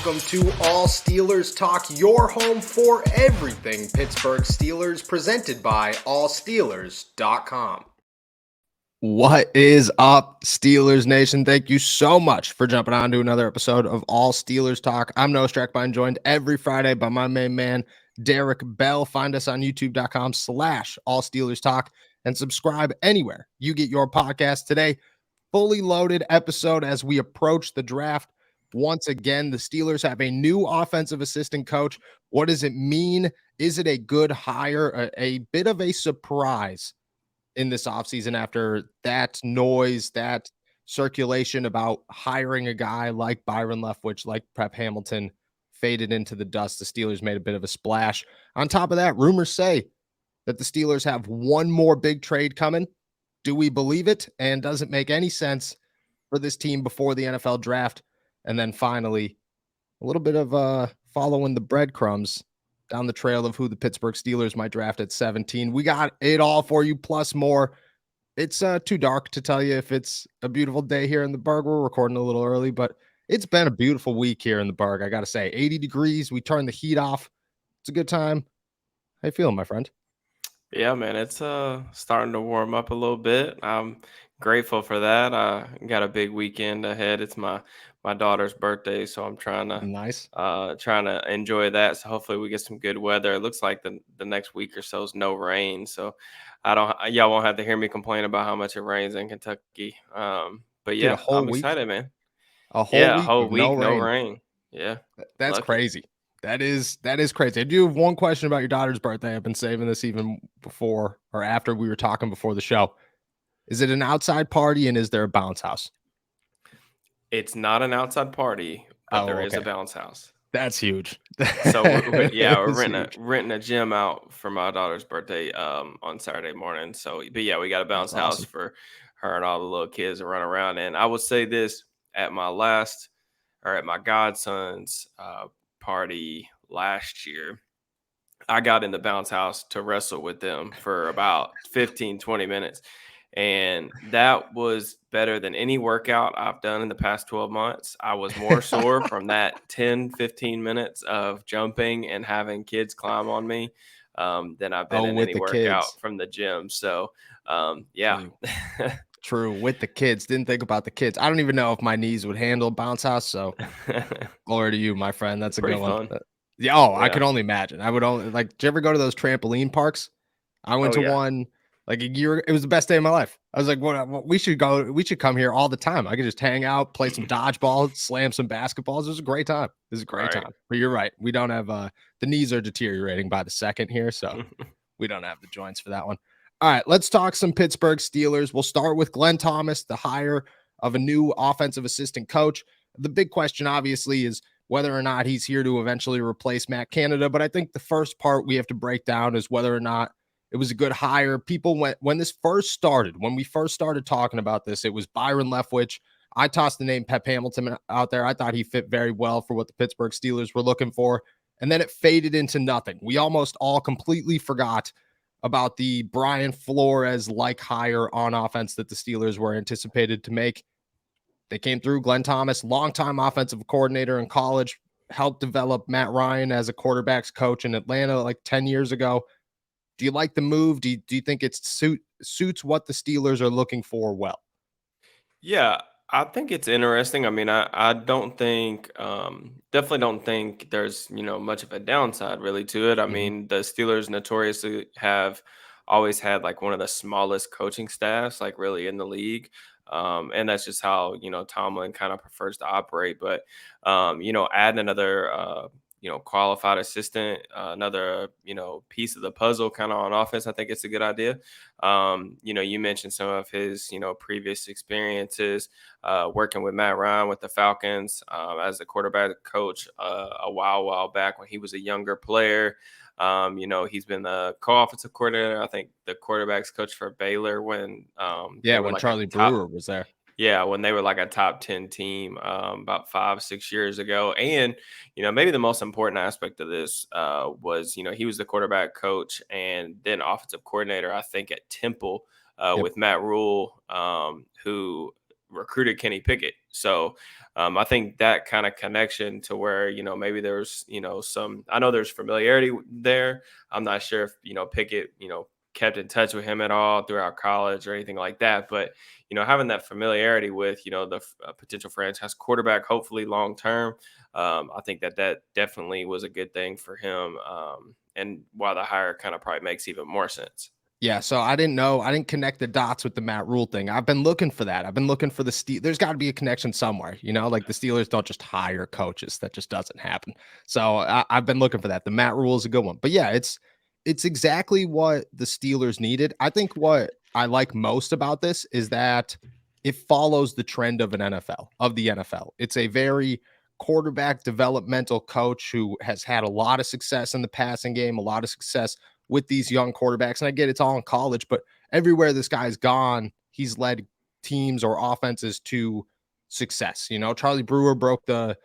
welcome to All Steelers Talk, your home for everything Pittsburgh Steelers, presented by allsteelers.com. What is up, Steelers Nation? Thank you so much for jumping on to another episode of All Steelers Talk. I'm Noah Strackbein, joined every Friday by my main man, Derek Bell. Find us on youtube.com/allsteelerstalk and subscribe anywhere you get your podcast. Today, fully loaded episode as we approach the draft. Once again, the Steelers have a new offensive assistant coach. What does it mean? Is it a good hire? A bit of a surprise in this offseason after that noise, that circulation about hiring a guy like Byron Leftwich, like Prep Hamilton, faded into the dust. The Steelers made a bit of a splash. On top of that, rumors say that the Steelers have one more big trade coming. Do we believe it? And does it make any sense for this team before the NFL draft? And then finally, a little bit of following the breadcrumbs down the trail of who the Pittsburgh Steelers might draft at 17. We got it all for you, plus more. It's too dark to tell you if it's a beautiful day here in the Burgh. We're recording a little early, but it's been a beautiful week here in the Burgh. I got to say, 80 degrees. We turned the heat off. It's a good time. How you feeling, my friend? Yeah, man, it's starting to warm up a little bit. I'm grateful for that. I got a big weekend ahead. It's my daughter's birthday, so I'm Nice. trying to enjoy that. So hopefully we get some good weather. It looks like the next week or so is no rain. So y'all won't have to hear me complain about how much it rains in Kentucky. But Dude, a yeah, whole I'm week. excited, man. A whole Yeah, a week whole of no week, no rain. rain. Yeah, That's lucky. crazy. That is crazy. I do have one question about your daughter's birthday. I've been saving this even before or after we were talking before the show. Is it an outside party and is there a bounce house? It's not an outside party, but Oh, there is a okay. bounce house. That's huge. So we're That's huge. renting a gym out for my daughter's birthday on Saturday morning. So, but yeah, we got a bounce That's house awesome. for her and all the little kids to run around. And I would say this at my godson's party last year. I got in the bounce house to wrestle with them for about 15-20 minutes. And that was better than any workout I've done in the past 12 months. I was more sore from that 10-15 minutes of jumping and having kids climb on me than I've been Oh, in with any the workout kids. from the gym. So, yeah. True. With the kids. Didn't think about the kids. I don't even know if my knees would handle bounce house. So glory to you, my friend. That's a good Pretty one. fun. Yeah. Oh, I Yeah. can only imagine. I would only like, did you ever go to those trampoline parks? I went Oh, to yeah. one like a year. It was the best day of my life. I was like, what we should go. We should come here all the time. I could just hang out, play some dodgeball, slam some basketballs. It was a great time. It was a great Right. time. But you're right. We don't have the knees are deteriorating by the second here. So we don't have the joints for that one. All right, let's talk some Pittsburgh Steelers. We'll start with Glenn Thomas, the hire of a new offensive assistant coach. The big question, obviously, is whether or not he's here to eventually replace Matt Canada. But I think the first part we have to break down is whether or not it was a good hire. People went when this first started, when we first started talking about this, it was Byron Leftwich. I tossed the name Pep Hamilton out there. I thought he fit very well for what the Pittsburgh Steelers were looking for. And then it faded into nothing. We almost all completely forgot about the Brian Flores-like hire on offense that the Steelers were anticipated to make. They came through. Glenn Thomas, longtime offensive coordinator in college, helped develop Matt Ryan as a quarterback's coach in Atlanta like 10 years ago. Do you like the move? Do you think it suits what the Steelers are looking for well? Yeah, I think it's interesting. I mean, I don't think definitely don't think there's, much of a downside really to it. I Mhm. mean, the Steelers notoriously have always had like one of the smallest coaching staffs like really in the league. And that's just how, Tomlin kind of prefers to operate. But adding another qualified assistant, another, piece of the puzzle kind of on offense, I think it's a good idea. You mentioned some of his, previous experiences working with Matt Ryan with the Falcons as a quarterback coach a while back when he was a younger player. He's been the co-offensive coordinator, I think the quarterback's coach for Baylor when Yeah, they were when like a Charlie top. Brewer was there. Yeah, when they were like a top 10 team about 5-6 years ago. And, maybe the most important aspect of this was, he was the quarterback coach and then offensive coordinator, I think, at Temple Yep. with Matt Rule, who recruited Kenny Pickett So I think that kind of connection to where, maybe there's, I know there's familiarity there. I'm not sure if, Pickett, kept in touch with him at all throughout college or anything like that. But, having that familiarity with, the potential franchise quarterback, hopefully long term, I think that definitely was a good thing for him. And why the hire kind of probably makes even more sense. Yeah, so I didn't connect the dots with the Matt Rule thing. I've been looking for that. I've been looking for the there's got to be a connection somewhere, like the Steelers don't just hire coaches. That just doesn't happen. So I've been looking for that. The Matt Rule is a good one. But yeah, it's exactly what the Steelers needed. I think what I like most about this is that it follows the trend of the NFL. It's a very quarterback developmental coach who has had a lot of success in the passing game, a lot of success with these young quarterbacks. And I get it's all in college, but everywhere this guy's gone, he's led teams or offenses to success. Charlie Brewer broke the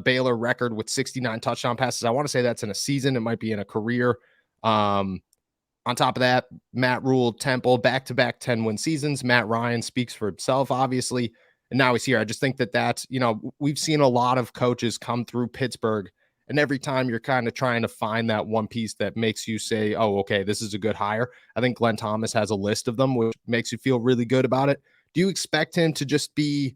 Baylor record with 69 touchdown passes. I want to say that's in a season. It might be in a career. On top of that, Matt Rule, Temple, back-to-back 10-win seasons. Matt Ryan speaks for himself, obviously. And now he's here. I just think that's, we've seen a lot of coaches come through Pittsburgh, and every time you're kind of trying to find that one piece that makes you say, oh, okay, this is a good hire. I think Glenn Thomas has a list of them, which makes you feel really good about it. Do you expect him to just be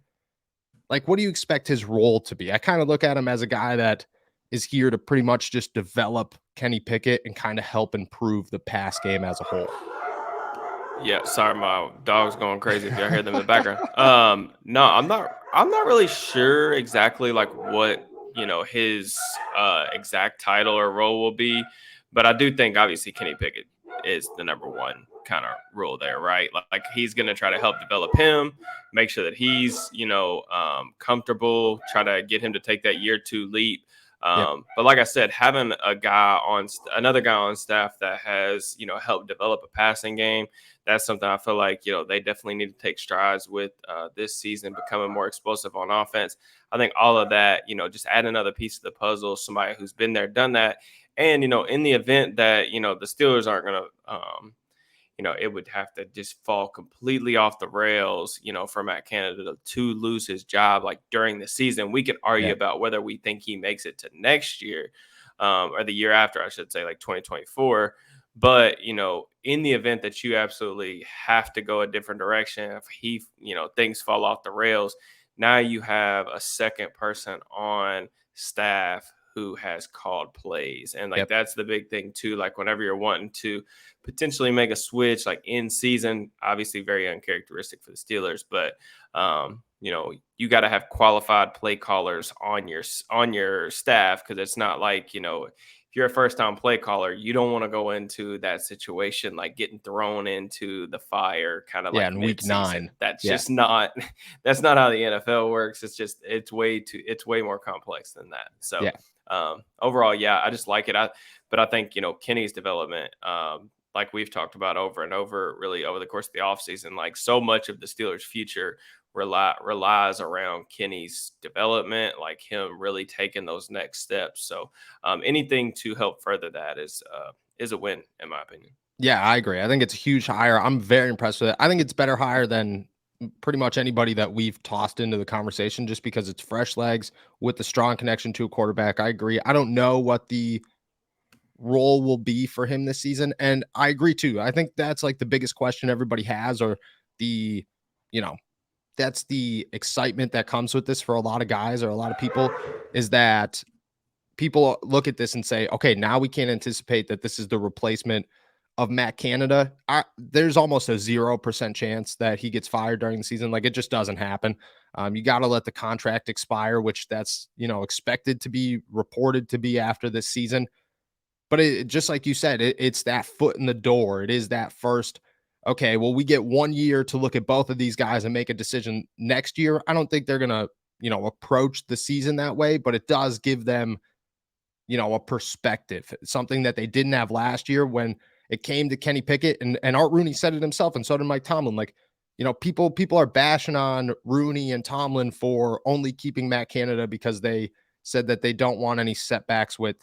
like, what do you expect his role to be? I kind of look at him as a guy that is here to pretty much just develop Kenny Pickett and kind of help improve the pass game as a whole. Yeah, sorry, my dog's going crazy if y'all hear them in the background. No, I'm not really sure exactly like what his exact title or role will be, but I do think obviously Kenny Pickett is the number one kind of role there, right? Like he's gonna try to help develop him, make sure that he's comfortable, try to get him to take that year two leap. Yep. But like I said, having another guy on staff that has helped develop a passing game, that's something I feel like they definitely need to take strides with this season, becoming more explosive on offense. I think all of that, just add another piece of the puzzle, somebody who's been there, done that, and in the event that the Steelers aren't going to it would have to just fall completely off the rails, for Matt Canada to lose his job like during the season. We could argue about whether we think he makes it to next year or the year after, I should say, like 2024. But, in the event that you absolutely have to go a different direction, if things fall off the rails, now you have a second person on staff who has called plays. And like that's the big thing too. Like whenever you're wanting to potentially make a switch like in season, obviously very uncharacteristic for the Steelers, but you got to have qualified play callers on your staff, because it's not like, if you're a first time play caller, you don't want to go into that situation like getting thrown into the fire kind of like in week 9. That's just not that's not how the NFL works. It's way more complex than that. So overall, I just like it. But I think Kenny's development, like we've talked about over and over, really over the course of the offseason, like so much of the Steelers' future relies around Kenny's development, like him really taking those next steps. So anything to help further that is a win, in my opinion. Yeah, I agree. I think it's a huge hire. I'm very impressed with it. I think it's better hire than pretty much anybody that we've tossed into the conversation, just because it's fresh legs with a strong connection to a quarterback. I agree. I don't know what the role will be for him this season, and I agree too. I think that's like the biggest question everybody has, or the that's the excitement that comes with this for a lot of guys or a lot of people, is that people look at this and say, okay, now we can't anticipate that this is the replacement of Matt Canada. There's almost a 0% chance that he gets fired during the season. Like, it just doesn't happen. You got to let the contract expire, which that's, expected to be reported to be after this season. But it, just like you said, it's that foot in the door. It is that first, okay, well, we get 1 year to look at both of these guys and make a decision next year. I don't think they're going to, approach the season that way, but it does give them, a perspective, something that they didn't have last year when it came to Kenny Pickett. And Art Rooney said it himself, and so did Mike Tomlin. Like, people are bashing on Rooney and Tomlin for only keeping Matt Canada because they said that they don't want any setbacks with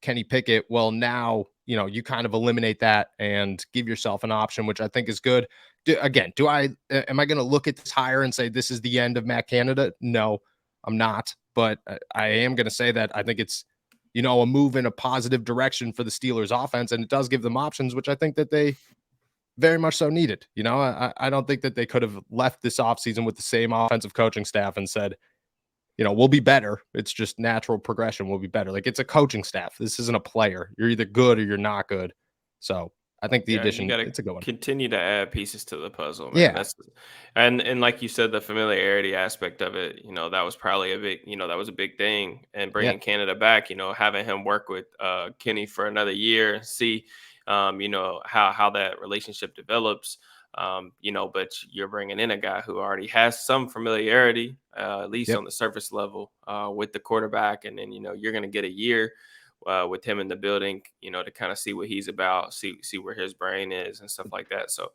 Kenny Pickett. Well, now, you kind of eliminate that and give yourself an option, which I think is good. am I going to look at this hire and say this is the end of Matt Canada? No, I'm not. But I am going to say that I think it's, a move in a positive direction for the Steelers offense. And it does give them options, which I think that they very much so needed. I don't think that they could have left this offseason with the same offensive coaching staff and said, we'll be better. It's just natural progression. We'll be better. Like, it's a coaching staff. This isn't a player. You're either good or you're not good. So I think the Yeah, you addition, got to it's a good one. continue to add pieces to the puzzle, man. Yeah. And like you said, the familiarity aspect of it, that was probably that was a big thing. And Yeah. bringing Canada back, having him work with Kenny for another year, see, how that relationship develops. But you're bringing in a guy who already has some familiarity, at least Yep. on the surface level, with the quarterback, and then you're going to get a year with him in the building, to kind of see what he's about, see where his brain is and stuff like that. So,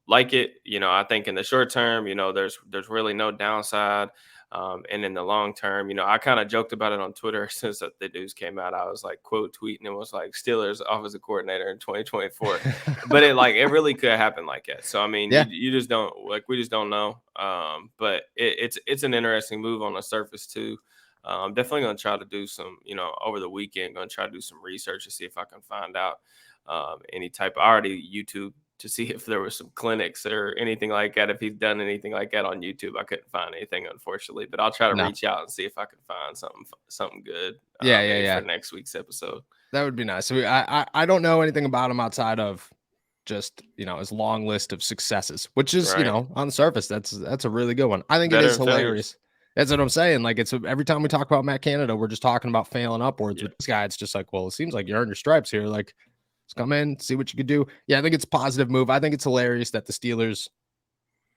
like it, I think in the short term, there's really no downside. And in the long term, I kind of joked about it on Twitter since the news came out. I was like quote tweeting and was like Steelers offensive coordinator in 2024, but it really could happen like that. So I mean, Yeah. you just don't we just don't know. But it's an interesting move on the surface too. I'm definitely going to try to do some, over the weekend, going to try to do some research to see if I can find out any type. I already YouTube to see if there was some clinics or anything like that. If he's done anything like that on YouTube, I couldn't find anything, unfortunately. But I'll try to reach out and see if I can find something good. Maybe for next week's episode. That would be nice. I don't know anything about him outside of just his long list of successes, which is Right. On the surface that's a really good one. I think it is hilarious. That's what I'm saying. Like, it's every time we talk about Matt Canada, we're just talking about failing upwards. With this guy, it's just like, well, it seems like you earned your stripes here. Like, let's come in, see what you could do. Yeah, I think it's a positive move. I think it's hilarious that the Steelers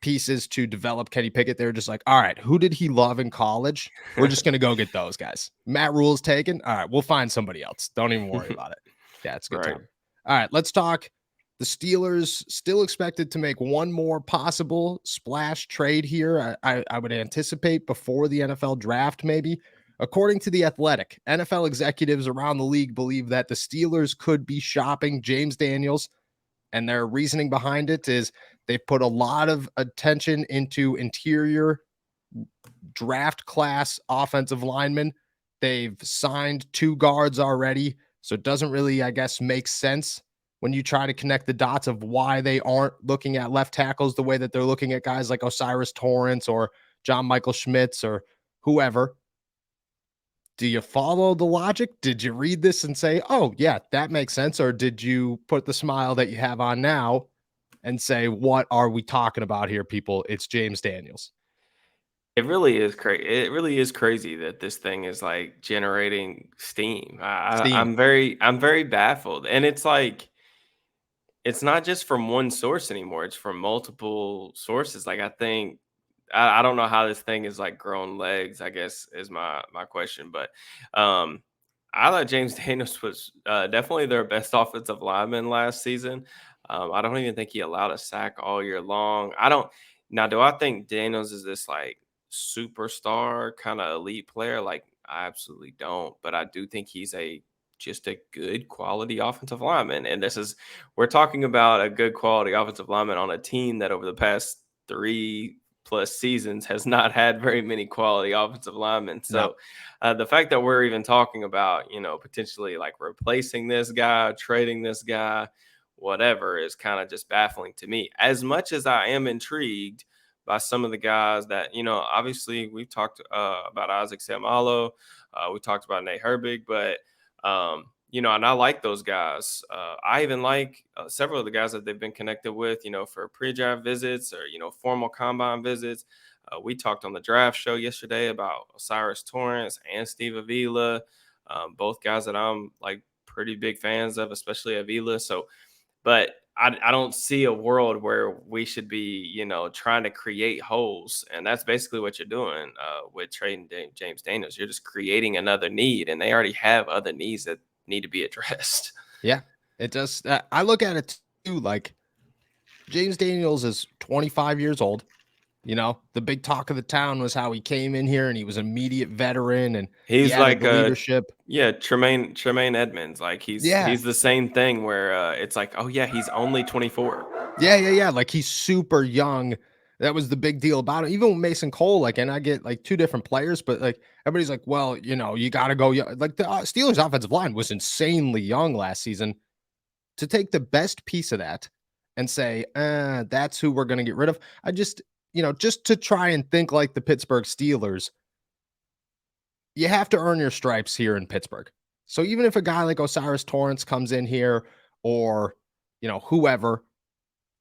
pieces to develop Kenny Pickett, they're just like, all right, who did he love in college? We're just gonna go get those guys. Matt Rule's taken. All right, we'll find somebody else. Don't even worry about it. Yeah, it's a good time. All right, let's talk. The Steelers still expected to make one more possible splash trade here. I would anticipate before the NFL draft, maybe. According to The Athletic, NFL executives around the league believe that the Steelers could be shopping James Daniels, and their reasoning behind it is they've put a lot of attention into interior draft class offensive linemen. They've signed 2 guards already, so it doesn't really, I guess, make sense when you try to connect the dots of why they aren't looking at left tackles the way that they're looking at guys like Osiris Torrance or John Michael Schmitz or whoever. Do you follow the logic? Did you read this and say, oh, yeah, that makes sense? Or did you put the smile that you have on now and say, what are we talking about here, people? It's James Daniels. It really is crazy. It really is crazy that this thing is like generating steam. I'm very baffled. And it's like, it's not just from one source anymore. It's from multiple sources. Like, I don't know how this thing is like grown legs, I guess is my question. But I thought James Daniels was definitely their best offensive lineman last season. I don't even think he allowed a sack all year long. Do I think Daniels is this like superstar kind of elite player? Like, I absolutely don't. But I do think he's just a good quality offensive lineman. And we're talking about a good quality offensive lineman on a team that over the past 3+ seasons has not had very many quality offensive linemen. So the fact that we're even talking about, potentially like replacing this guy, trading this guy, whatever, is kind of just baffling to me. As much as I am intrigued by some of the guys that, obviously we've talked about Isaac Seumalo, we talked about Nate Herbig, but and I like those guys. I even like several of the guys that they've been connected with, for pre-draft visits or, formal combine visits. We talked on the draft show yesterday about Osiris Torrance and Steve Avila, both guys that I'm like pretty big fans of, especially Avila. So, but I don't see a world where we should be, trying to create holes. And that's basically what you're doing with trading James Daniels. You're just creating another need, and they already have other needs that need to be addressed. Yeah, it does. I look at it too, like James Daniels is 25 years old. The big talk of the town was how he came in here and he was an immediate veteran and he He's added like the leadership. yeah, Tremaine Edmonds. Like Yeah. he's the same thing where it's like, oh yeah, he's only 24. Yeah. Like he's super young. That was the big deal about it. Even with Mason Cole, like, and I get like two different players, but like everybody's like, well, you got to go young. Like the Steelers offensive line was insanely young last season. To take the best piece of that and say, that's who we're going to get rid of. I just, just to try and think like the Pittsburgh Steelers, you have to earn your stripes here in Pittsburgh. So even if a guy like Osiris Torrance comes in here or, whoever,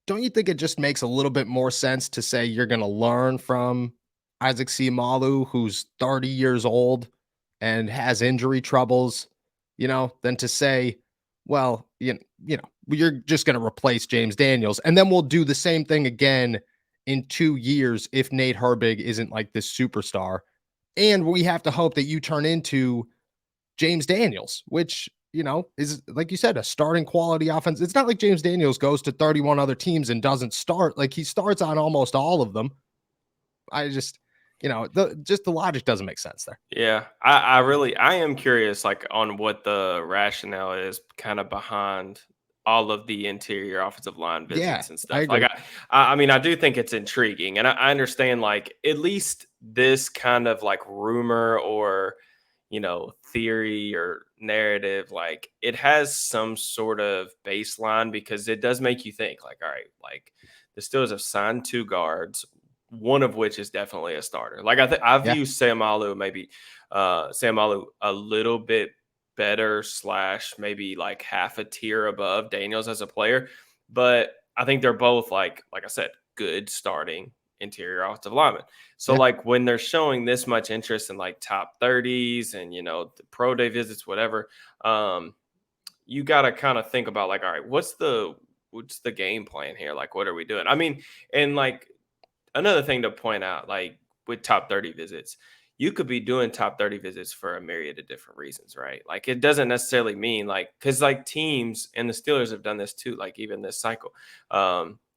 don't you think it just makes a little bit more sense to say you're going to learn from Isaac Seumalo, who's 30 years old and has injury troubles, than to say, well, you're just going to replace James Daniels. And then we'll do the same thing again in 2 years if Nate Herbig isn't like this superstar. And we have to hope that you turn into James Daniels, which, is like you said, a starting quality offense. It's not like James Daniels goes to 31 other teams and doesn't start. Like he starts on almost all of them. I just, the logic doesn't make sense there. Yeah, I am curious, like on what the rationale is, kind of behind all of the interior offensive line Yeah, visits and I stuff. Like agree. I mean, I do think it's intriguing, and I understand like at least this kind of like rumor or theory or narrative, like it has some sort of baseline because it does make you think, like, all right, like the Steelers have signed two guards, one of which is definitely a starter. Like I Yeah. view Sam Alu a little bit better slash maybe like half a tier above Daniels as a player, but I think they're both like I said, good starting interior offensive linemen. So Yeah. like when they're showing this much interest in like top 30s and the pro day visits, whatever, you got to kind of think about like, all right, what's the game plan here? Like, what are we doing? I mean, and like another thing to point out, like with top 30 visits, you could be doing top 30 visits for a myriad of different reasons, right? Like it doesn't necessarily mean like, because like teams and the Steelers have done this too, like even this cycle.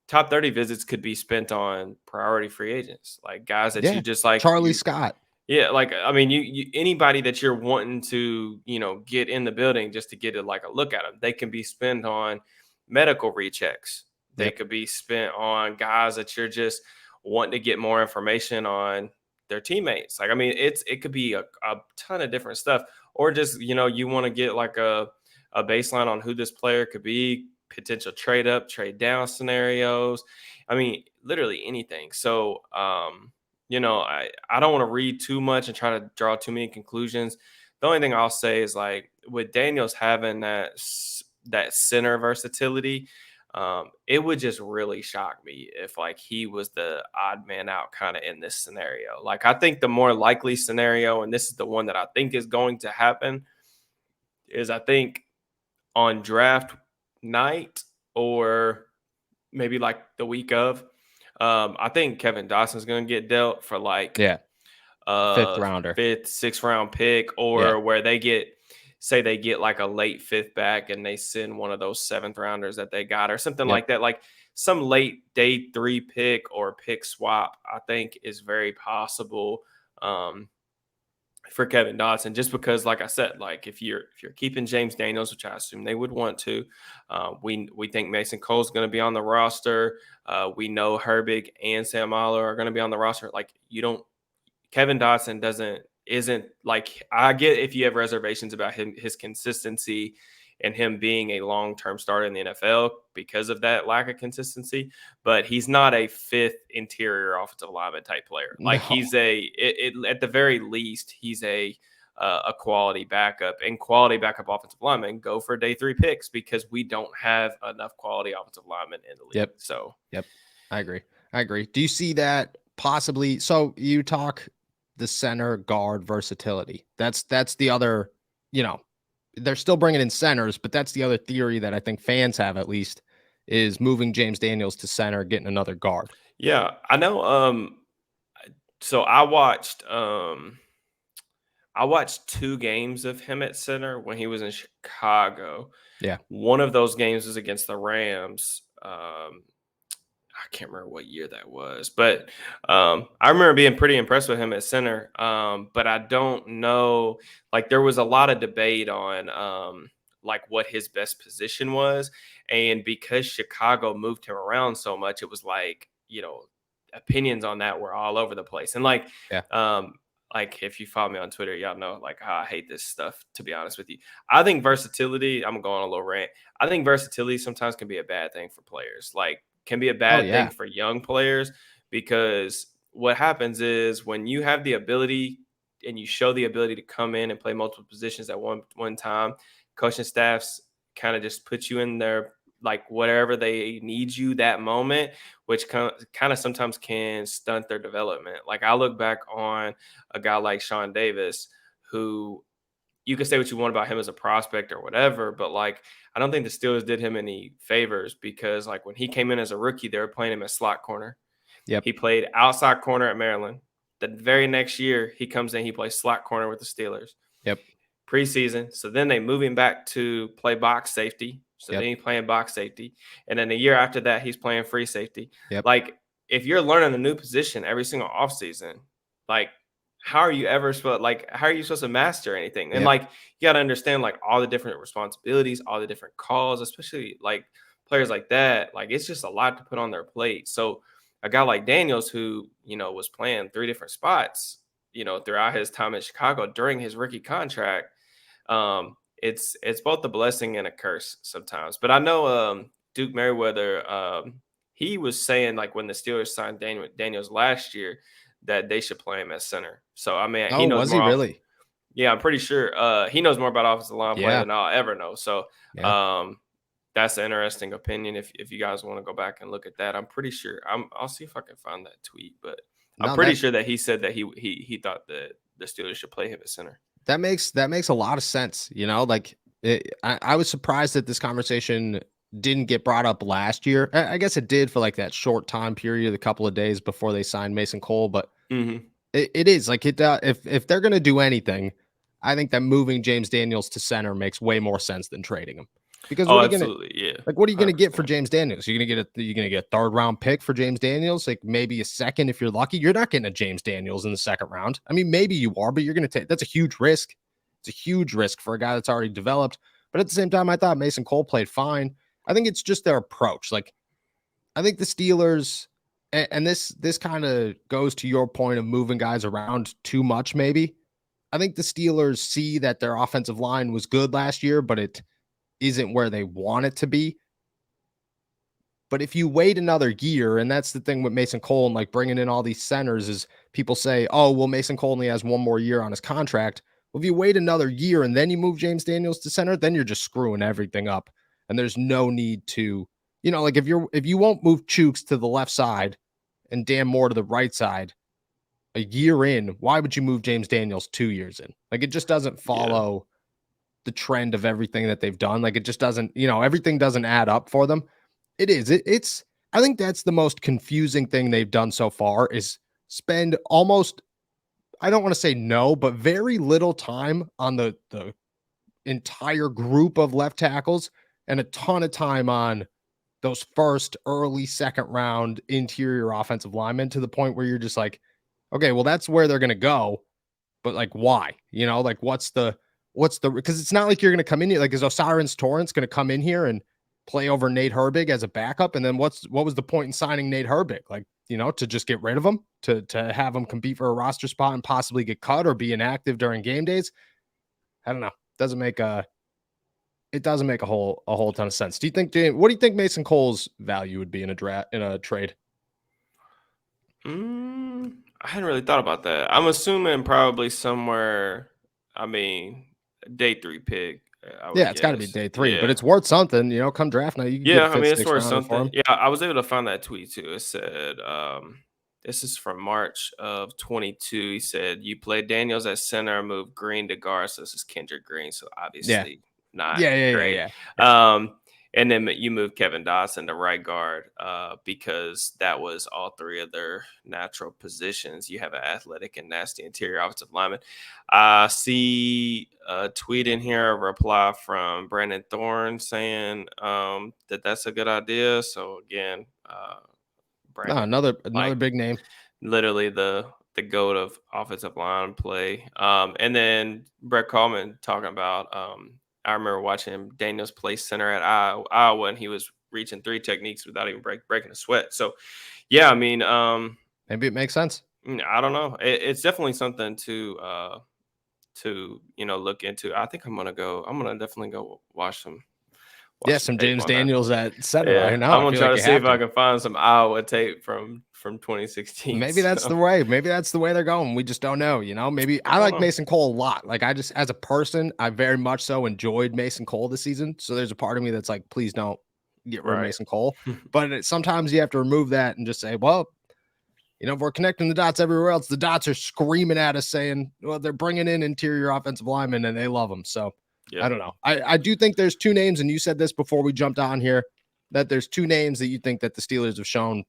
Top 30 visits could be spent on priority free agents, like guys that you Yeah. just like Charlie you. Scott. Yeah, like I mean, you anybody that you're wanting to get in the building just to get like a look at them, they can be spent on medical rechecks. They Yep. could be spent on guys that you're just wanting to get more information on their teammates. Like I mean, it could be a ton of different stuff, or just you want to get like a baseline on who this player could be, potential trade up, trade down scenarios. I mean, literally anything. So I don't want to read too much and try to draw too many conclusions. The only thing I'll say is like with Daniels having that center versatility, it would just really shock me if like he was the odd man out kind of in this scenario. Like I think the more likely scenario, and this is the one that I think is going to happen, is I think on draft night or maybe like the week of, I think Kevin Dotson's going to get dealt for like Yeah. Fifth rounder. fifth, sixth round pick, Yeah. or where they get like a late fifth back and they send one of those seventh rounders that they got or something Yep. like that. Like some late day 3 pick or pick swap, I think is very possible. For Kevin Dotson, just because, like I said, like if you're keeping James Daniels, which I assume they would want to, we think Mason Cole's going to be on the roster. We know Herbig and Sam Aller are going to be on the roster. Like you don't, Kevin Dotson isn't like, I get if you have reservations about his consistency and him being a long-term starter in the NFL because of that lack of consistency, but he's not a fifth interior offensive lineman type player. Like No. he's at the very least, he's a quality backup, and quality backup offensive linemen go for day 3 picks because we don't have enough quality offensive linemen in the league. Yep. So, Yep. I agree. Do you see that possibly? So you talk the center guard versatility. That's the other, they're still bringing in centers, but that's the other theory that I think fans have at least is moving James Daniels to center, getting another guard. yeah, I know. So I watched 2 games of him at center when he was in Chicago. Yeah. One of those games was against the Rams. I can't remember what year that was, but I remember being pretty impressed with him at center. But I don't know, like there was a lot of debate on like what his best position was, and because Chicago moved him around so much, it was like opinions on that were all over the place, and Yeah. um, like if you follow me on Twitter, y'all know like how I hate this stuff. To be honest with you, I think versatility. I'm going on a little rant. I think versatility sometimes can be a bad thing for players. Like can be a Oh bad thing yeah. for young players because what happens is when you have the ability and you show the ability to come in and play multiple positions at one time, coaching staffs kind of just put you in there like whatever they need you that moment, which kind of sometimes can stunt their development. Like I look back on a guy like Sean Davis, who you can say what you want about him as a prospect or whatever, but like I don't think the Steelers did him any favors because like when he came in as a rookie, they were playing him at slot corner. Yep. He played outside corner at Maryland. The very next year, he comes in, he plays slot corner with the Steelers Yep. preseason. So then they move him back to play box safety. So then Yep. he's playing box safety. And then the year after that, he's playing free safety. Yep. Like, if you're learning a new position every single offseason, like, how are you ever supposed how are you supposed to master anything? And Yep. like you gotta understand like all the different responsibilities, all the different calls, especially like players like that. Like it's just a lot to put on their plate. So a guy like Daniels, who, was playing three different spots, throughout his time in Chicago during his rookie contract, it's both a blessing and a curse sometimes. But I know Duke Merriweather, he was saying like when the Steelers signed Daniels last year that they should play him at center. So I mean he Oh, knows was he more off. really? Yeah, I'm pretty sure he knows more about offensive line play Yeah. than I'll ever know. So Yeah. um, that's an interesting opinion. If you guys want to go back and look at that, I'm pretty sure I'll see if I can find that tweet, but I'm No, pretty that sure that he said that he thought that the Steelers should play him at center. that makes a lot of sense. Like I was surprised that this conversation didn't get brought up last year. I guess it did for like that short time period, a couple of days before they signed Mason Cole, but Hmm. it is like it. If they're gonna do anything, I think that moving James Daniels to center makes way more sense than trading him. Because Oh, what are you gonna absolutely, yeah, like? What are you gonna get for 100%. James Daniels? You're gonna get a third round pick for James Daniels, like maybe a second if you're lucky. You're not getting a James Daniels in the second round. I mean, maybe you are, but you're gonna take that's a huge risk. It's a huge risk for a guy that's already developed. But at the same time, I thought Mason Cole played fine. I think it's just their approach. Like I think the Steelers, and this kind of goes to your point of moving guys around too much, maybe. I think the Steelers see that their offensive line was good last year, but it isn't where they want it to be. But if you wait another year, and that's the thing with Mason Cole and like bringing in all these centers, is people say, oh, well, Mason Cole only has one more year on his contract. Well, if you wait another year and then you move James Daniels to center, then you're just screwing everything up. And there's no need to, like if you won't move Chooks to the left side and Dan Moore to the right side a year in, why would you move James Daniels 2 years in? Like it just doesn't Yeah, follow the trend of everything that they've done. Like it just doesn't, everything doesn't add up for them. It is. It's I think that's the most confusing thing they've done so far is spend almost I don't want to say no, but very little time on the entire group of left tackles and a ton of time on those first early second round interior offensive linemen to the point where you're just like, okay, well that's where they're going to go, but like why? Like what's the because it's not like you're going to come in here like is Osiris Torrance going to come in here and play over Nate Herbig as a backup, and then what was the point in signing Nate Herbig? Like, to just get rid of him, to have him compete for a roster spot and possibly get cut or be inactive during game days? I don't know. Doesn't make a it doesn't make a whole ton of sense. What do you think Mason Cole's value would be in a trade? I hadn't really thought about that. I'm assuming probably somewhere. I mean, day three pick. I would Yeah, it's got to be guess. day 3, but Yeah. it's worth something. Come draft night, you can get a Yeah, I fifth, mean it's sixth worth rounder for something. him. Yeah, I was able to find that tweet too. It said, this is from March of 22. He said, "You play Daniels at center, move Green to guard." So this is Kendrick Green. So Yeah, obviously not yeah, yeah, yeah, great. yeah, yeah. And then you move Kevin Dotson to right guard because that was all three of their natural positions. You have an athletic and nasty interior offensive lineman. I see a tweet in here, a reply from Brandon Thorne saying that that's a good idea. So again, No, Brandon, another like big name. literally the goat of offensive line play. And then Brett Coleman talking about. I remember watching him, Daniels play center at Iowa, and he was reaching 3 techniques without even breaking a sweat. So, yeah, I mean, Maybe it makes sense. I don't know. It's definitely something to look into. I think I'm gonna go. I'm gonna definitely go Yeah, watch some some tape James on that. Daniels at center. I Yeah, know. I'm I gonna feel try like to you see have if I to. can find some Iowa tape from 2016. Maybe that's the So way. Maybe that's the way they're going. We just don't know. Maybe I I don't like know. Mason Cole a lot. Like I just, as a person, I very much so enjoyed Mason Cole this season. So there's a part of me that's like, please don't get rid of Right. Mason Cole. But sometimes you have to remove that and just say, well, if we're connecting the dots everywhere else, the dots are screaming at us saying, well, they're bringing in interior offensive linemen and they love them. So I Yep. don't know. I do think there's two names, and you said this before we jumped on here, that there's two names that you think that the Steelers have shown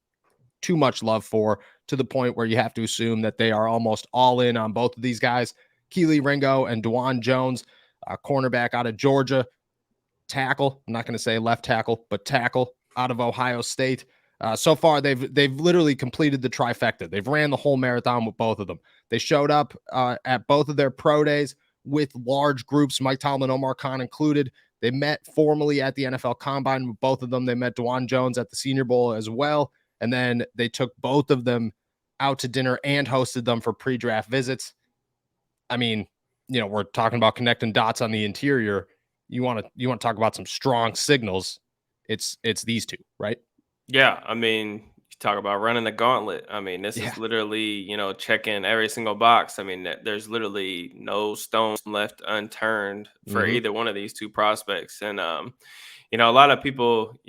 too much love for, to the point where you have to assume that they are almost all in on both of these guys, Keely Ringo and Dwan Jones, cornerback out of Georgia, tackle. I'm not going to say left tackle, but tackle out of Ohio State. So far, they've literally completed the trifecta. They've ran the whole marathon with both of them. They showed up at both of their pro days with large groups, Mike Tomlin, Omar Khan included. They met formally at the NFL Combine with both of them. They met Dwan Jones at the Senior Bowl as well. And then they took both of them out to dinner and hosted them for pre-draft visits. I mean, we're talking about connecting dots on the interior. You want to talk about some strong signals. It's these two, right? Yeah, I mean, you talk about running the gauntlet. I mean, this Yeah. is literally, checking every single box. I mean, there's literally no stone left unturned for Mm-hmm. either one of these two prospects. And a lot of people,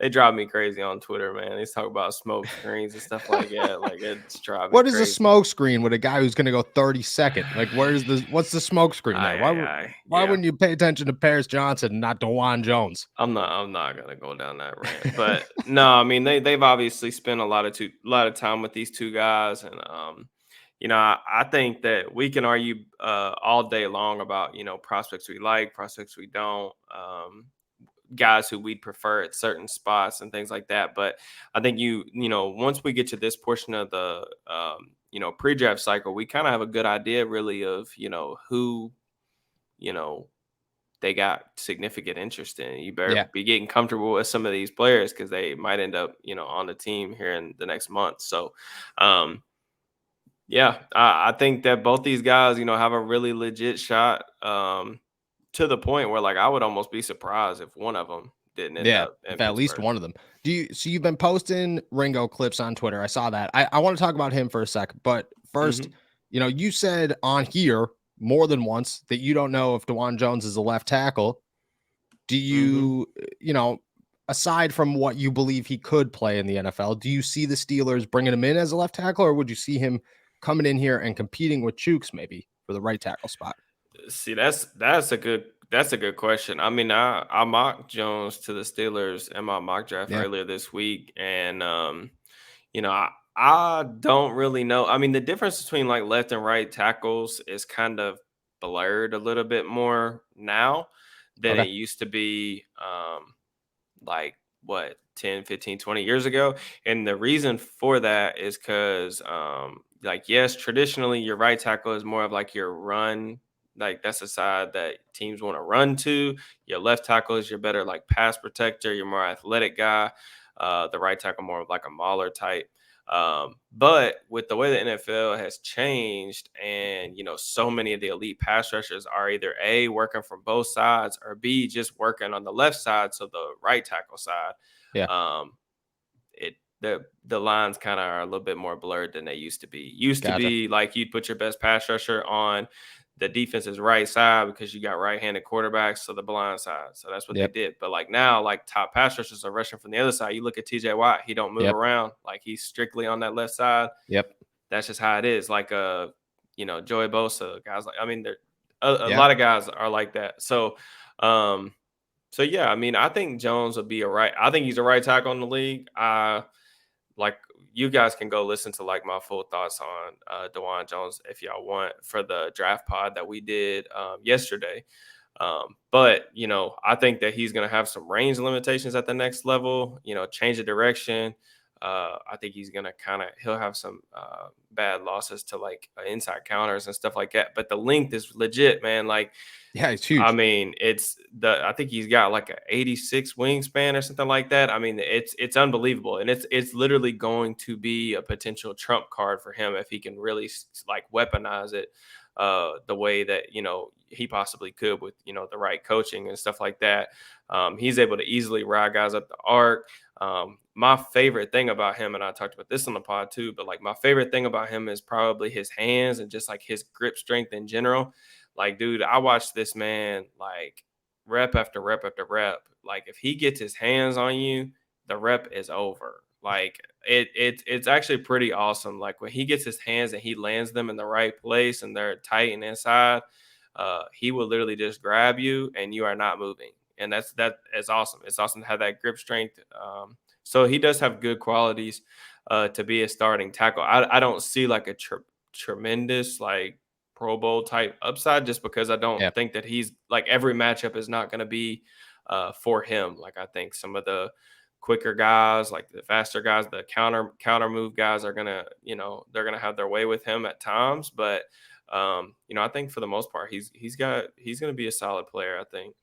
they drive me crazy on Twitter, man. They talk about smoke screens and stuff like that. Like it's driving What is a crazy. smoke screen with a guy who's going to go 32nd? Like, what's the smoke screen there? Aye, aye, aye. Why Yeah. wouldn't you pay attention to Paris Johnson and not DeJuan Jones? I'm not gonna go down that rant, but no, I mean they've obviously spent a lot of time with these two guys, and I think that we can argue all day long about prospects we like, prospects we don't, guys who we'd prefer at certain spots and things like that. But I think once we get to this portion of the pre-draft cycle, we kind of have a good idea really of who you know they got significant interest in. You better Yeah. be getting comfortable with some of these players because they might end up, on the team here in the next month. So, um, yeah, I think that both these guys, have a really legit shot. To the point where, like, I would almost be surprised if one of them didn't end Yeah, up in if at least Pittsburgh. one of them. So you've been posting Ringo clips on Twitter. I saw that. I want to talk about him for a sec, but first, Hmm. you said on here more than once that you don't know if DeJuan Jones is a left tackle. Do Hmm. you, aside from what you believe he could play in the NFL, do you see the Steelers bringing him in as a left tackle, or would you see him coming in here and competing with Chooks maybe for the right tackle spot? See, that's a good question. I mean, I mocked Jones to the Steelers in my mock draft Yeah. earlier this week, and I don't really know. I mean, the difference between like left and right tackles is kind of blurred a little bit more now than Okay. it used to be. Like what 10, 15, 20 years ago, and the reason for that is because like, yes, traditionally your right tackle is more of like your run, like that's the side that teams want to run to. Your left tackle is your better like pass protector, your more athletic guy. The right tackle more of like a mauler type. But with the way the NFL has changed, and so many of the elite pass rushers are either A, working from both sides, or B, just working on the left side, so the right tackle side. Yeah. um the lines kind of are a little bit more blurred than they used to be. Used to Gotcha. be like you'd put your best pass rusher on the defense's right side because you got right-handed quarterbacks, so the blind side. So that's what they Yep. did. But like now, like top pass rushers are rushing from the other side. You look at TJ Watt, he don't move Yep. around. Like he's strictly on that left side. Yep. That's just how it is. Like Joey Bosa, guys like, I mean, there a Yeah. lot of guys are like that. Um, so yeah, I mean, I think Jones would be a right. I think he's a right tackle in the league. Like you guys can go listen to like my full thoughts on DeJuan Jones if y'all want for the draft pod that we did yesterday. But, I think that he's going to have some range limitations at the next level, change of direction. I think he's going to he'll have some bad losses to like inside counters and stuff like that. But the length is legit, man. Like, Yeah, it's I huge. mean, I think he's got like a 86 wingspan or something like that. I mean, it's unbelievable. And it's literally going to be a potential trump card for him if he can really like weaponize it the way that, he possibly could with, the right coaching and stuff like that. He's able to easily ride guys up the arc. My favorite thing about him, and I talked about this on the pod too, but like my favorite thing about him is probably his hands and just like his grip strength in general. Like, dude, I watched this man like rep after rep after rep. Like, if he gets his hands on you, the rep is over. Like, it's actually pretty awesome. Like when he gets his hands and he lands them in the right place and they're tight and inside, he will literally just grab you and you are not moving. And that is awesome. It's awesome to have that grip strength. So he does have good qualities to be a starting tackle. I don't see like a tremendous like Pro Bowl type upside just because I don't Yeah. think that he's like every matchup is not going to be for him. Like I think some of the quicker guys, like the faster guys, the counter move guys are gonna, they're gonna have their way with him at times. But I think for the most part, he's gonna be a solid player, I think.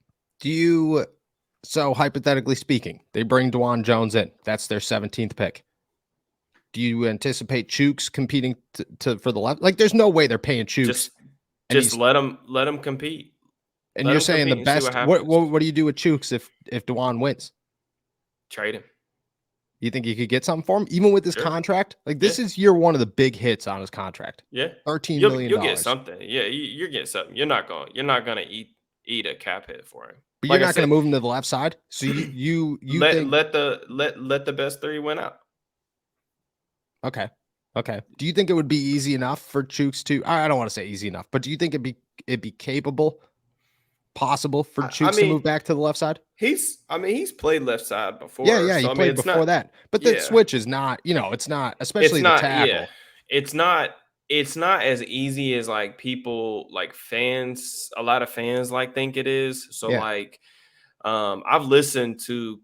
So hypothetically speaking, they bring Dwan Jones in. That's their 17th pick. Do you anticipate Chooks competing for the left? Like, there's no way they're paying Chooks. Just let him compete. And you're saying the best. What do you do with Chooks if Dwan wins? Trade him. You think you could get something for him, even with this contract? Like, this is year one of the big hits on his contract. Yeah, $13 million. You'll get something. Yeah, you're getting something. You're not gonna eat a cap hit for him. But you're not going to move him to the left side. So you let the best three win out. Okay. Do you think it would be easy enough for Chooks to? I don't want to say easy enough, but do you think it'd be possible for Chooks to move back to the left side? He's played left side before. Yeah, he played before that. But the switch is not, it's not, especially the tackle. Yeah, it's not as easy as like people like fans, a lot of fans like think it is. So like I've listened to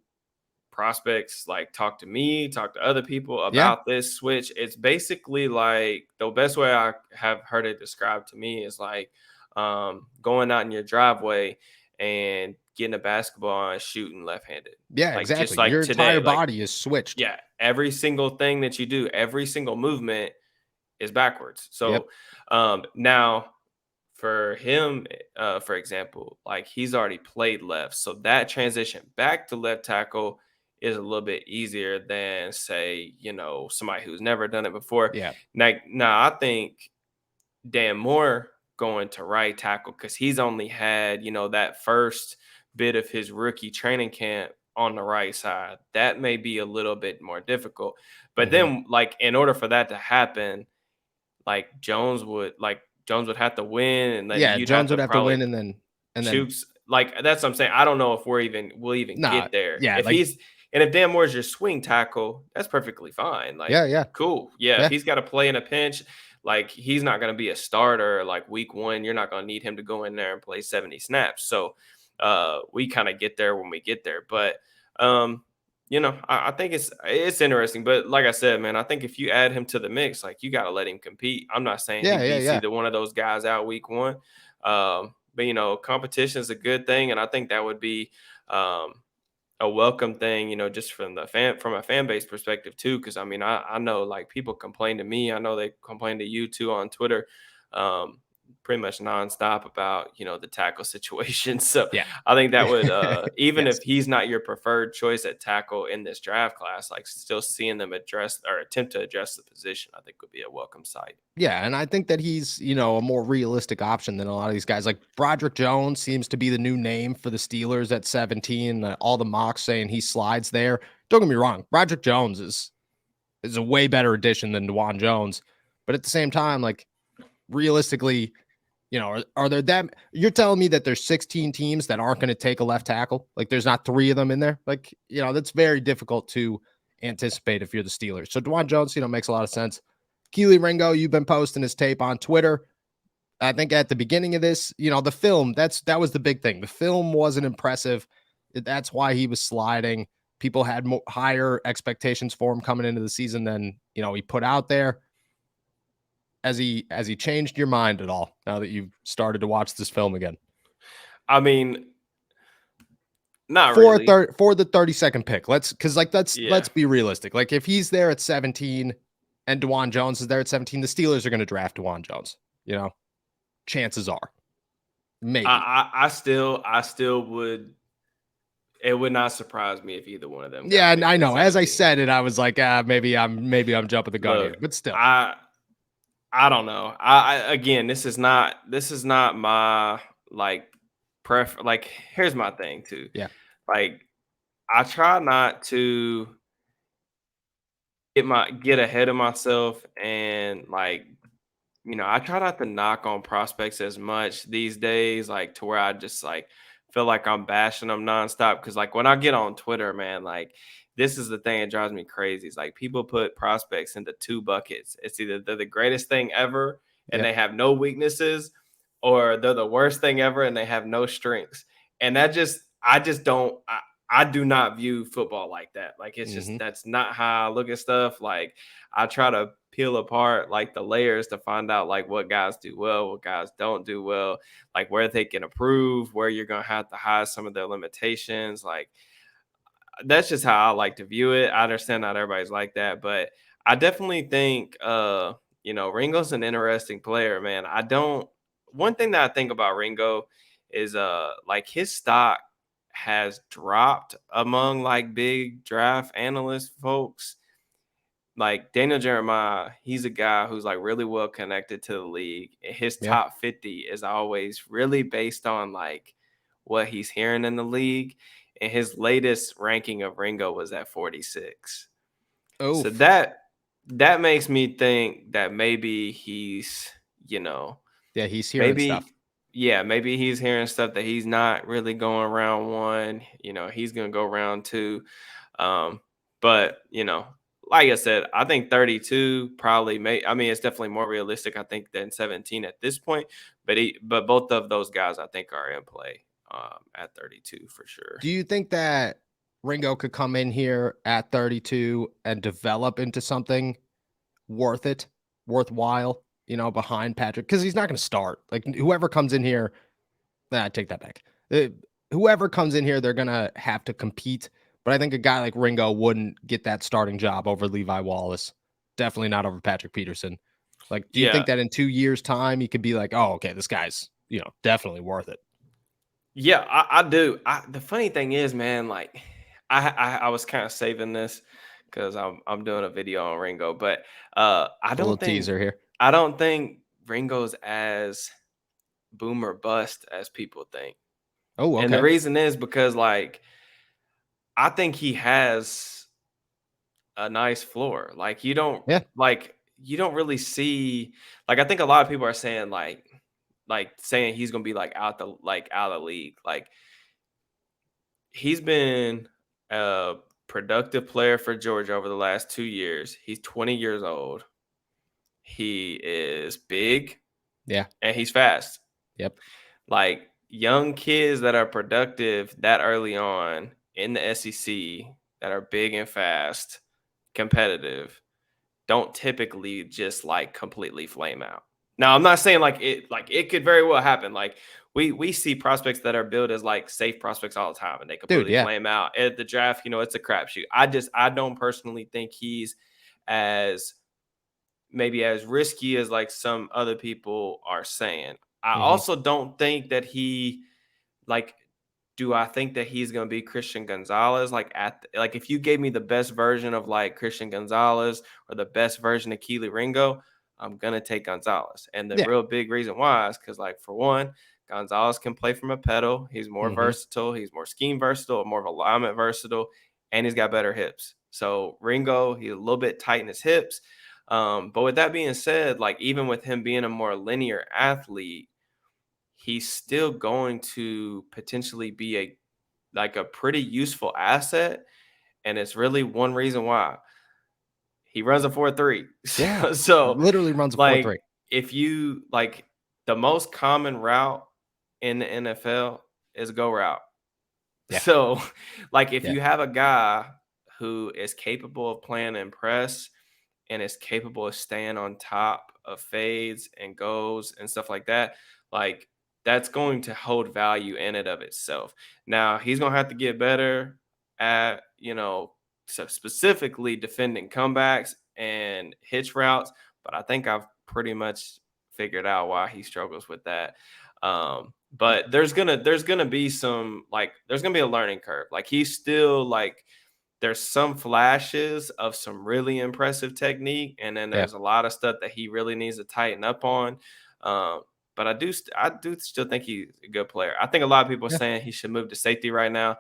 prospects like talk to other people about this switch. It's basically like the best way I have heard it described to me is like going out in your driveway and getting a basketball and shooting left-handed. Yeah, like, exactly. Just like your today, entire body is switched. Yeah, every single thing that you do, every single movement is backwards. So now for him, for example, like he's already played left. So that transition back to left tackle is a little bit easier than say, somebody who's never done it before. Yeah. Now I think Dan Moore going to right tackle because he's only had, that first bit of his rookie training camp on the right side. That may be a little bit more difficult. But then like in order for that to happen, like Jones would have to win and then Jones would have to win and then Chooks, like that's what I'm saying. I don't know if we'll even get there. Yeah, if Dan Moore's your swing tackle, that's perfectly fine. Like cool. Yeah, if he's got to play in a pinch, like he's not going to be a starter like week one. You're not going to need him to go in there and play 70 snaps. So we kind of get there when we get there. But I think it's interesting. But like I said, man, I think if you add him to the mix, like you got to let him compete. I'm not saying he beats either one of those guys out week one. But competition is a good thing, and I think that would be a welcome thing, just from a fan base perspective too. Because I know like people complain to me. I know they complain to you too on Twitter, pretty much nonstop about the tackle situation. So I think that would even if he's not your preferred choice at tackle in this draft class, like still seeing them address or attempt to address the position, I think would be a welcome sight. Yeah, and I think that he's a more realistic option than a lot of these guys. Like Broderick Jones seems to be the new name for the Steelers at 17. All the mocks saying he slides there. Don't get me wrong, Broderick Jones is a way better addition than Dwan Jones, but at the same time, like realistically, are there that you're telling me that there's 16 teams that aren't going to take a left tackle? Like there's not 3 of them in there. Like, that's very difficult to anticipate if you're the Steelers. So Dwan Jones, makes a lot of sense. Keely Ringo, you've been posting his tape on Twitter. I think at the beginning of this, the film, that was the big thing. The film wasn't impressive. That's why he was sliding. People had higher expectations for him coming into the season than, he put out there. Has he changed your mind at all now that you've started to watch this film again? I mean, not For really. for the 32nd pick. Let's Yeah. be realistic. Like if he's there at 17 and DeJuan Jones is there at 17, the Steelers are going to draft DeJuan Jones. Chances are. Maybe. I still would. It would not surprise me if either one of them got Yeah, picked I at know. As I 17. said it, I was like, maybe I'm jumping the gun here, Look, but still. I don't know. I again, this is not my like like here's my thing too. Yeah. Like I try not to get ahead of myself and like I try not to knock on prospects as much these days, like to where I just like feel like I'm bashing them nonstop. Cause like when I get on Twitter, man, like this is the thing that drives me crazy. It's like people put prospects into two buckets. It's either they're the greatest thing ever and Yep. they have no weaknesses, or they're the worst thing ever and they have no strengths. And I just don't I do not view football like that. Like it's just that's not how I look at stuff. Like I try to peel apart like the layers to find out like what guys do well, what guys don't do well, like where they can improve, where you're gonna have to hide some of their limitations. Like that's just how I like to view it. I understand not everybody's like that, but I definitely think Ringo's an interesting player, man. One thing that I think about Ringo is like his stock has dropped among like big draft analyst folks. Like Daniel Jeremiah, he's a guy who's like really well connected to the league. His Yeah. top 50 is always really based on like what he's hearing in the league. And his latest ranking of Ringo was at 46. So Oof. that makes me think that maybe he's, Yeah, he's hearing stuff. maybe maybe he's hearing stuff that he's not really going round one. He's gonna go round two. But like I said, I think 32 probably I mean, it's definitely more realistic, I think, than 17 at this point. But both of those guys, I think, are in play at 32 for sure. Do you think that Ringo could come in here at 32 and develop into something worthwhile, behind Patrick? Because he's not going to start. Like whoever comes in here, I take that back. Whoever comes in here, they're going to have to compete. But I think a guy like Ringo wouldn't get that starting job over Levi Wallace. Definitely not over Patrick Peterson. Like, do you Yeah. think that in 2 years' time, he could be like, oh, okay, this guy's, definitely worth it? Yeah, I do. The funny thing is, man, like I was kind of saving this because I'm doing a video on Ringo, but A little teaser here. I don't think Ringo's as boom or bust as people think. Oh, And the okay. reason is because like I think he has a nice floor. Like Yeah. you don't really see like I think a lot of people are saying like saying he's gonna be like out of the league. Like he's been a productive player for Georgia over the last 2 years. He's 20 years old. He is big. Yeah. And he's fast. Yep. Like young kids that are productive that early on in the SEC that are big and fast, competitive, don't typically just like completely flame out. Now, I'm not saying like it could very well happen. Like we see prospects that are billed as like safe prospects all the time and they Dude, completely yeah. flame out at the draft. It's a crapshoot. I don't personally think he's as maybe as risky as like some other people are saying. I also don't think that like do I think that he's going to be Christian Gonzalez like if you gave me the best version of like Christian Gonzalez or the best version of Keely Ringo, I'm going to take Gonzalez. And the Yeah. real big reason why is cuz like for one, Gonzalez can play from a pedal. He's more versatile, he's more scheme versatile, more of alignment versatile, and he's got better hips. So Ringo, he's a little bit tight in his hips. But with that being said, like even with him being a more linear athlete, he's still going to potentially be a pretty useful asset. And it's really one reason why he runs a 4.3. Yeah. So Literally runs a 4.3. like if you like the most common route in the NFL is go route. Yeah. So, like, if Yeah. you have a guy who is capable of playing in press and is capable of staying on top of fades and goes and stuff like that, like, that's going to hold value in and of itself. Now, he's going to have to get better at, specifically defending comebacks and hitch routes, but I think I've pretty much figured out why he struggles with that. But there's gonna be there's gonna be a learning curve. Like, he's still like, there's some flashes of some really impressive technique, and then Yeah. there's a lot of stuff that he really needs to tighten up on. Um, but I do still think he's a good player. I think a lot of people are Yeah. saying he should move to safety right now.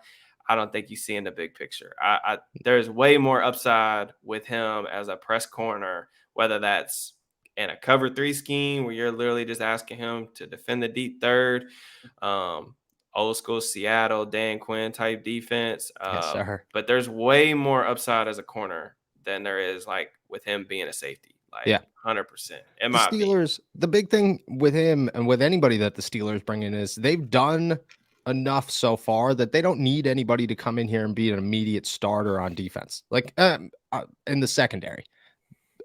I don't think you see in the big picture. There's way more upside with him as a press corner, whether that's in a cover 3 scheme where you're literally just asking him to defend the deep third, um, old school Seattle Dan Quinn type defense. Yes, sir. But there's way more upside as a corner than there is like with him being a safety, Yeah. like 100%, in The my opinion. Steelers, the big thing with him and with anybody that the Steelers bring in is they've done enough so far that they don't need anybody to come in here and be an immediate starter on defense, like in the secondary.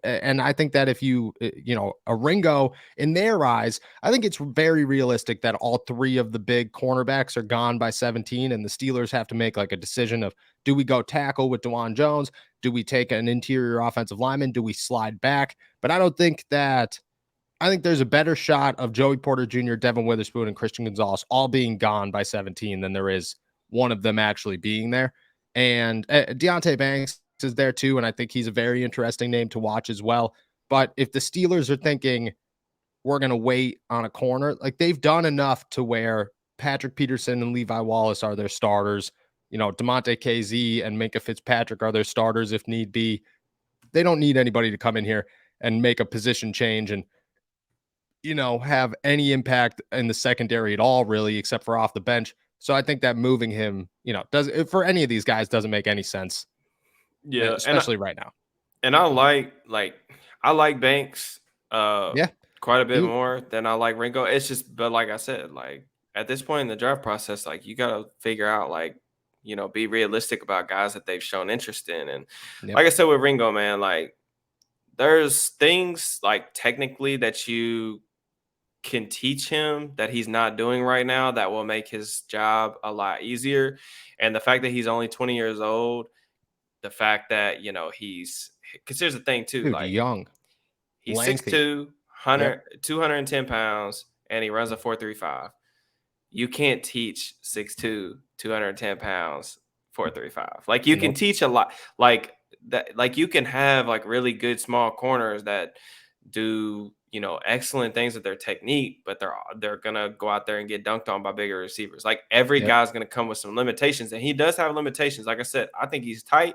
And I think that if a Ringo in their eyes, I think it's very realistic that all three of the big cornerbacks are gone by 17, and the Steelers have to make like a decision of, do we go tackle with DeJuan Jones? Do we take an interior offensive lineman? Do we slide back? But I think there's a better shot of Joey Porter Jr., Devin Witherspoon, and Christian Gonzalez all being gone by 17 than there is one of them actually being there. And Deontay Banks is there too, and I think he's a very interesting name to watch as well. But if the Steelers are thinking we're going to wait on a corner, like, they've done enough to where Patrick Peterson and Levi Wallace are their starters. DeMonte KZ and Minka Fitzpatrick are their starters if need be. They don't need anybody to come in here and make a position change and have any impact in the secondary at all, really, except for off the bench. So I think that moving him, does for any of these guys doesn't make any sense, Yeah, especially right now. and I like Banks Yeah. quite a bit You, more than I like Ringo. It's just, but like I said, like, at this point in the draft process, like, you gotta figure out, like, be realistic about guys that they've shown interest in. And yep. like I said with Ringo, man, like, there's things like technically that you can teach him that he's not doing right now that will make his job a lot easier. And the fact that he's only 20 years old, the fact that, because here's the thing too, Dude, like, young, he's lengthy. 6'2", Yep. 210 pounds, and he runs a 4.35. You can't teach 6'2", 210 pounds, 4.35. Like, you can Nope. teach a lot. Like that, like, you can have like really good small corners that do, excellent things with their technique, but they're gonna go out there and get dunked on by bigger receivers. Like, every Yep. guy's gonna come with some limitations, and he does have limitations. Like I said, I think he's tight.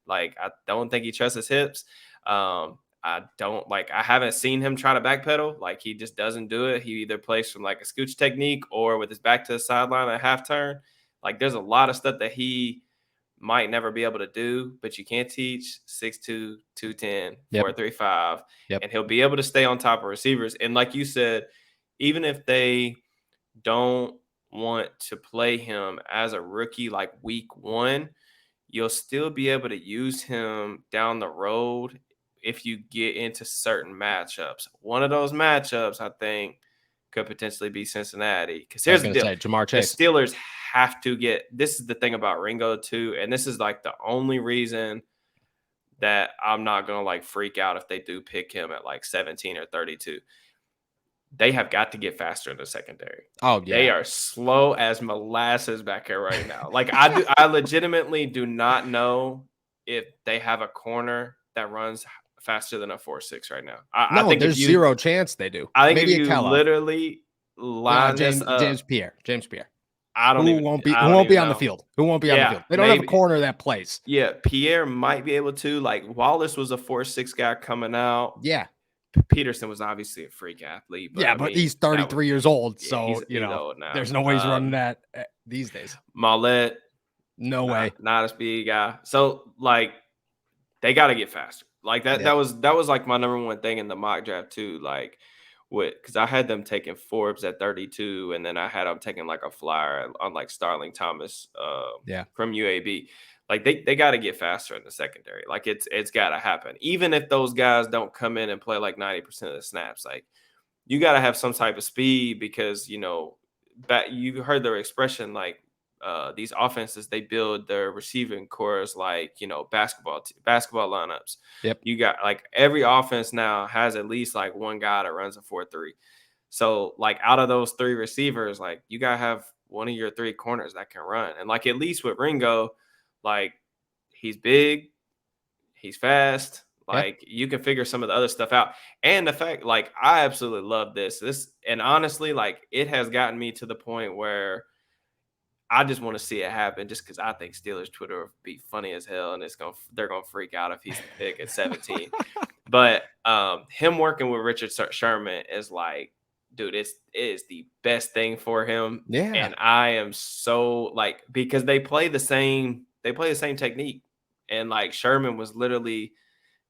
Like, I don't think he trusts his hips. I haven't seen him try to backpedal. Like, he just doesn't do it. He either plays from like a scooch technique or with his back to the sideline at half turn. Like, there's a lot of stuff that he might never be able to do, but you can't teach 6'2", 210, Yep. 4.35, Yep. and he'll be able to stay on top of receivers. And like you said, even if they don't want to play him as a rookie like week 1, you'll still be able to use him down the road if you get into certain matchups. One of those matchups, I think, could potentially be Cincinnati. Because I was here's the going to deal. say Jamar The Chase. Steelers have to get – this is the thing about Ringo too, and this is like the only reason that I'm not going to like freak out if they do pick him at like 17 or 32. They have got to get faster in the secondary. Oh, yeah. They are slow as molasses back here right now. Like, I legitimately do not know if they have a corner that runs faster than a 4.6 right now. I think there's zero chance they do. I think Maybe if you Kello. literally line this up, James Pierre. I don't Who even won't be know. on the field? Who won't be on the Yeah, field? They don't have a maybe. corner that plays. Yeah, Pierre might be able to. Like, Wallace was a 4.6 guy coming out. Yeah. Peterson was obviously a freak athlete. But Yeah, but he's 33 years old, so he's old now. there's no way he's running that these days. Mollett, no way. Not a speed guy. So, like, they got to get faster. Like, that was like my number one thing in the mock draft too. Like, because I had them taking Forbes at 32, and then I had them taking like a flyer on like Starling Thomas Yeah. from UAB. Like they got to get faster in the secondary. Like it's got to happen. Even if those guys don't come in and play like 90% of the snaps, like you got to have some type of speed because you heard their expression like these offenses, they build their receiving cores like basketball lineups. Yep. You got like every offense now has at least like one guy that runs a 4-3. So like out of those three receivers, like you gotta have one of your three corners that can run. And like at least with Ringo, like he's big, he's fast. Yeah. Like you can figure some of the other stuff out. And the fact, like, I absolutely love this. And honestly, like it has gotten me to the point where I just want to see it happen just because I think Steelers Twitter would be funny as hell and they're gonna freak out if he's the pick at 17. But him working with Richard Sherman is like, dude, it is the best thing for him. Yeah. And I am so like because they play the same technique. And like Sherman was literally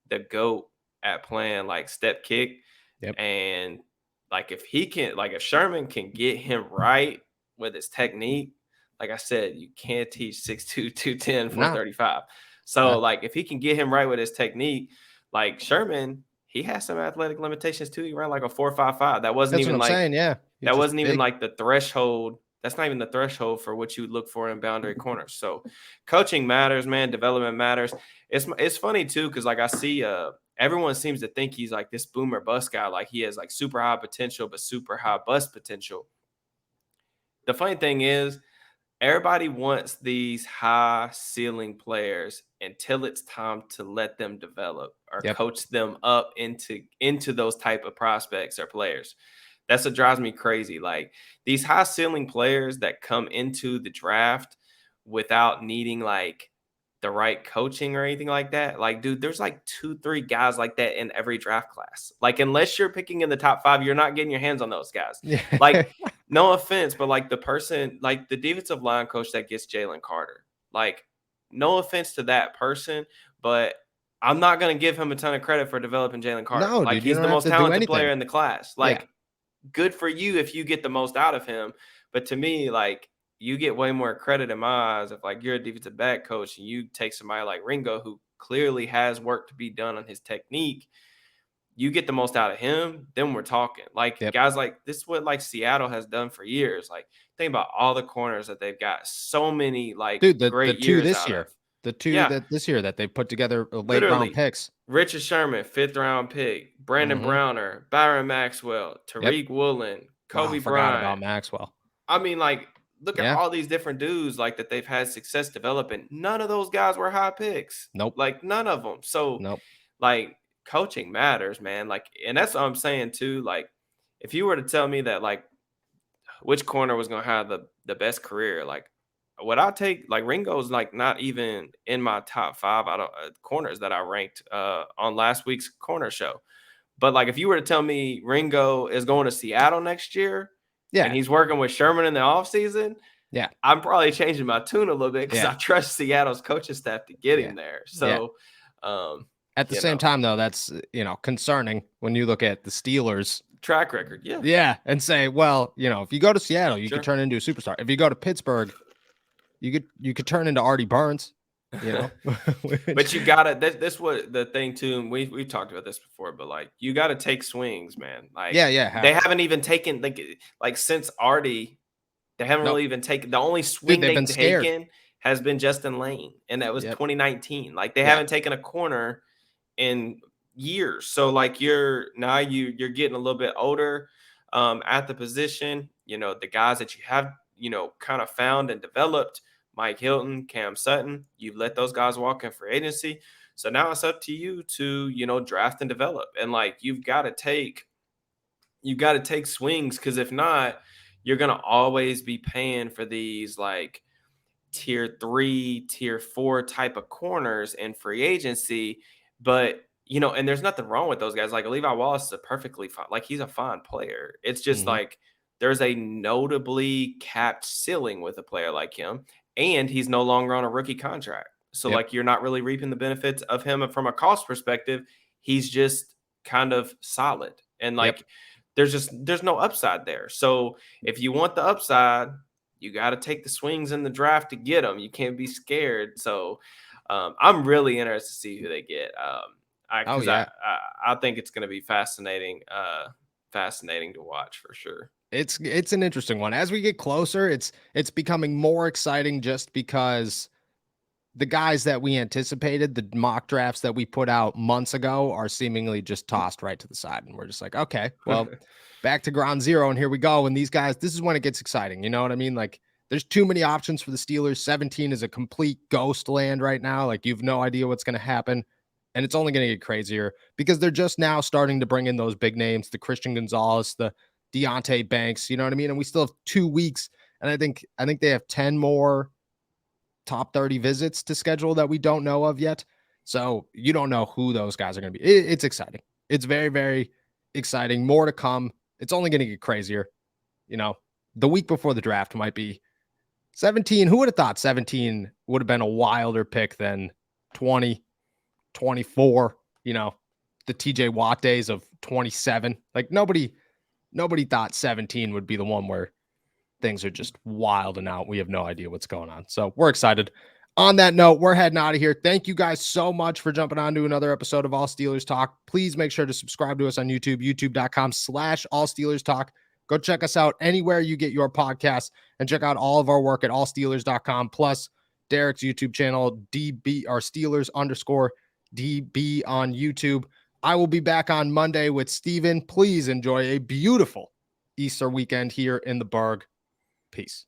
the GOAT at playing like step kick. Yep. And like if Sherman can get him right with his technique, like I said, you can't teach 6'2", 210, 435. So like if he can get him right with his technique, like Sherman, he has some athletic limitations too. He ran like a 4.55. That wasn't That's even what I'm like saying. Yeah. that wasn't even like the threshold. That's not even the threshold for what you look for in boundary corners. So coaching matters, man. Development matters. It's funny too, because like I see everyone seems to think he's like this boomer bust guy, like he has like super high potential, but super high bust potential. The funny thing is, everybody wants these high ceiling players until it's time to let them develop or coach them up into those type of prospects or players. That's what drives me crazy. Like these high ceiling players that come into the draft without needing like the right coaching or anything like that. Like, dude, there's like 2-3 guys like that in every draft class. Like, unless you're picking in the top 5, you're not getting your hands on those guys. Yeah. Like, no offense, but like the person, like the defensive line coach that gets Jalen Carter, like, no offense to that person, but I'm not going to give him a ton of credit for developing Jalen Carter. No, like, dude, you he's don't the have most to do talented anything. player in the class. Like, good for you if you get the most out of him. But to me, like, you get way more credit in my eyes if like you're a defensive back coach and you take somebody like Ringo who clearly has work to be done on his technique. You get the most out of him, then we're talking. Like guys like this is what like Seattle has done for years. Like think about all the corners that they've got so many like great two years this out year. of. The two that this year that they put together late round picks. Richard Sherman, 5th round pick, Brandon Browner, Byron Maxwell, Tariq Woolen, Kobe Bryant. Forgot about Maxwell. I mean, like, look at all these different dudes like that they've had success developing. None of those guys were high picks. Nope. Like none of them. So like coaching matters, man. Like, and that's what I'm saying too. Like, if you were to tell me that like which corner was gonna have the best career, like would I take like Ringo's like not even in my top 5 out of corners that I ranked on last week's corner show. But like if you were to tell me Ringo is going to Seattle next year, and he's working with Sherman in the offseason, I'm probably changing my tune a little bit because I trust Seattle's coaching staff to get him there. So at the same time, though, that's concerning when you look at the Steelers track record. Yeah. And say, well, if you go to Seattle, you could turn into a superstar. If you go to Pittsburgh, you could turn into Artie Burns. But you gotta that's what the thing too, and we've talked about this before, but like you gotta take swings, man. Like they haven't even taken like since Artie, they haven't really even taken the only swing they've taken has been Justin Lane, and that was 2019. Like they haven't taken a corner in years. So like you're getting a little bit older at the position. The guys that you have kind of found and developed, Mike Hilton, Cam Sutton, you've let those guys walk in for agency. So now it's up to you to, draft and develop. And like, you've got to take swings. Cause if not, you're going to always be paying for these like tier 3, tier 4 type of corners in free agency. But, and there's nothing wrong with those guys. Like Levi Wallace is a perfectly fine, like he's a fine player. It's just like, there's a notably capped ceiling with a player like him. And he's no longer on a rookie contract. So like you're not really reaping the benefits of him. And from a cost perspective, he's just kind of solid. And like there's no upside there. So if you want the upside, you got to take the swings in the draft to get them. You can't be scared. So I'm really interested to see who they get. Oh Because yeah. I think it's going to be fascinating, fascinating to watch for sure. It's an interesting one. As we get closer, it's becoming more exciting just because the guys that we anticipated, the mock drafts that we put out months ago, are seemingly just tossed right to the side. And we're just like, okay, well, back to ground zero. And here we go. And these guys, this is when it gets exciting. You know what I mean? Like, there's too many options for the Steelers. 17 is a complete ghost land right now. Like, you've no idea what's going to happen. And it's only going to get crazier because they're just now starting to bring in those big names, the Christian Gonzalez, the Deontay Banks, you know what I mean? And we still have 2 weeks. And I think they have 10 more top 30 visits to schedule that we don't know of yet. So you don't know who those guys are going to be. It's exciting. It's very, very exciting. More to come. It's only going to get crazier. You know, the week before the draft might be 17. Who would have thought 17 would have been a wilder pick than 20, 24, you know, the TJ Watt days of 27. Like nobody thought 17 would be the one where things are just wild and out. We have no idea what's going on. So we're excited. On that note, we're heading out of here. Thank you guys so much for jumping on to another episode of All Steelers Talk. Please make sure to subscribe to us on YouTube, youtube.com/All Steelers Talk. Go check us out anywhere you get your podcasts and check out all of our work at allsteelers.com, plus Derek's YouTube channel, DB or Steelers_DB on YouTube. I will be back on Monday with Steven. Please enjoy a beautiful Easter weekend here in the Berg. Peace.